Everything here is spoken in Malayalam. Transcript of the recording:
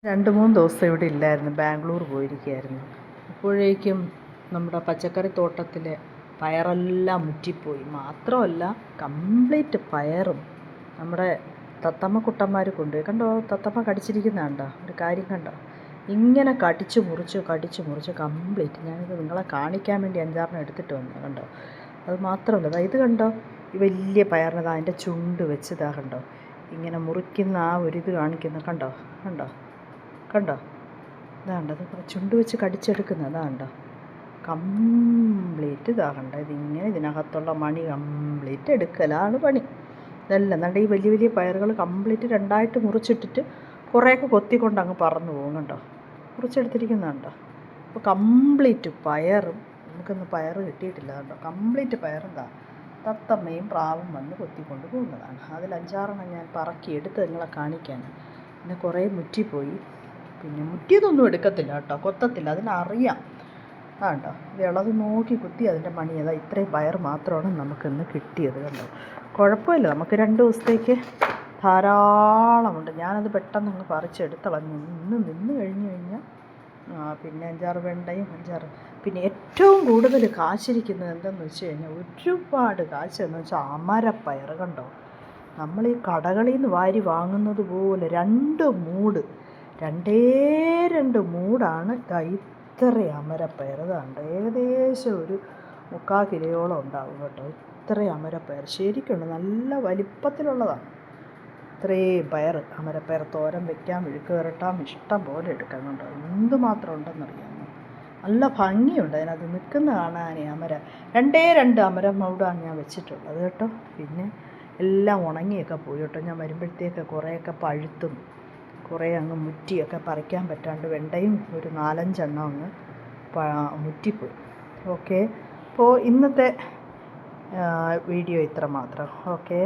2-3 ദിവസം ഇവിടെ ഇല്ലായിരുന്നു, ബാംഗ്ലൂർ പോയിരിക്കുകയായിരുന്നു. അപ്പോഴേക്കും നമ്മുടെ പച്ചക്കറി തോട്ടത്തിലെ പയറെല്ലാം മുറ്റിപ്പോയി. മാത്രമല്ല കംപ്ലീറ്റ് പയറും നമ്മുടെ തത്തമ്മ കുട്ടന്മാർ കൊണ്ടുപോയി. കണ്ടോ, തത്തമ്മ കടിച്ചിരിക്കുന്ന കണ്ടോ, ഒരു കാര്യം കണ്ടോ, ഇങ്ങനെ കടിച്ച് മുറിച്ച് കംപ്ലീറ്റ്. ഞാനിത് നിങ്ങളെ കാണിക്കാൻ വേണ്ടി 5-6 എടുത്തിട്ട് വന്നു. കണ്ടോ, അത് മാത്രമല്ല ഇത് കണ്ടോ, ഈ വലിയ പയറിനത് അതിൻ്റെ ചുണ്ട് വെച്ചതാ കണ്ടോ, ഇങ്ങനെ മുറിക്കുന്ന ആ ഒരിത് കാണിക്കുന്ന കണ്ടോ കണ്ടോ കണ്ടോ, ഇതാണ്ടോ, അത് ചുണ്ട് വെച്ച് കടിച്ചെടുക്കുന്നത്, അതാണ്ടോ കംപ്ലീറ്റ്. ഇതാ കണ്ടോ, ഇതിങ്ങനെ ഇതിനകത്തുള്ള മണി കംപ്ലീറ്റ് എടുക്കലാണ് പണി. ഇതെല്ലാം എന്താണ്ട് ഈ വലിയ വലിയ പയറുകൾ കംപ്ലീറ്റ് 2ആയിട്ട് മുറിച്ചിട്ടിട്ട് കുറേയൊക്കെ കൊത്തിക്കൊണ്ട് അങ്ങ് പറന്നു പോകും. കണ്ടോ, മുറിച്ചെടുത്തിരിക്കുന്നുണ്ടോ. അപ്പോൾ കംപ്ലീറ്റ് പയറും, നമുക്കൊന്ന് പയർ കിട്ടിയിട്ടില്ല. കണ്ടോ, കംപ്ലീറ്റ് പയറും തത്തമ്മയും പ്രാവും വന്ന് കൊത്തിക്കൊണ്ട് പോകുന്നതാണ്. അതിൽ 5-6 ഞാൻ പറക്കി എടുത്ത് നിങ്ങളെ കാണിക്കാൻ. പിന്നെ കുറേ മുറ്റിപ്പോയി. പിന്നെ മുറ്റിയതൊന്നും എടുക്കത്തില്ല കേട്ടോ, കൊത്തത്തില്ല, അതിനറിയാം. കണ്ടോ, ഇത് ഇളത് നോക്കി കുത്തി അതിൻ്റെ മണി. അതാ ഇത്രയും പയർ മാത്രമാണ് നമുക്കിന്ന് കിട്ടിയത്. കണ്ടോ, കുഴപ്പമില്ല, നമുക്ക് 2 ദിവസത്തേക്ക് ധാരാളമുണ്ട്. ഞാനത് പെട്ടെന്ന് അങ്ങ് പറിച്ചെടുത്തളഞ്ഞു. നിന്ന് കഴിഞ്ഞാൽ പിന്നെ 5-6 വെണ്ടയും 5-6. പിന്നെ ഏറ്റവും കൂടുതൽ കാശിരിക്കുന്നത് എന്തെന്ന് വെച്ച് കഴിഞ്ഞാൽ, ഒരുപാട് കാശ് എന്ന് വെച്ചാൽ അമരപ്പയർ. കണ്ടോ, നമ്മൾ ഈ കടകളിൽ നിന്ന് വാരി വാങ്ങുന്നത് പോലെ 2 മൂട്, 2 മൂടാണ് ഇത്ര അമരപ്പയർ. ഇതാണ്ട് ഏകദേശം ഒരു 3/4 കിലോയോളം ഉണ്ടാകും കേട്ടോ, ഇത്രയും അമരപ്പയർ. ശരിക്കുണ്ട്, നല്ല വലിപ്പത്തിലുള്ളതാണ്. ഇത്രയും പയർ, അമരപ്പയർ തോരൻ വയ്ക്കാം, മെഴുക്ക് പുരട്ടാം, ഇഷ്ടം പോലെ എടുക്കാം. കണ്ടോ, എന്തുമാത്രം ഉണ്ടെന്നറിയാമോ. നല്ല ഭംഗിയുണ്ട് അതിനകത്ത് നിൽക്കുന്ന കാണാൻ. 2 അമരം മൂടാണ് ഞാൻ വെച്ചിട്ടുള്ളത് കേട്ടോ. പിന്നെ എല്ലാം ഉണങ്ങിയൊക്കെ പോയി കേട്ടോ. ഞാൻ വരുമ്പോഴത്തേക്ക് കുറേയൊക്കെ പഴുത്തും കുറേ അങ്ങ് മുറ്റിയൊക്കെ പറിക്കാൻ പറ്റാണ്ട് വെണ്ടയും ഒരു 4-5 എണ്ണം അങ്ങ് മുറ്റിപ്പോയി. ഓക്കെ, അപ്പോൾ ഇന്നത്തെ വീഡിയോ ഇത്ര മാത്രം. ഓക്കെ.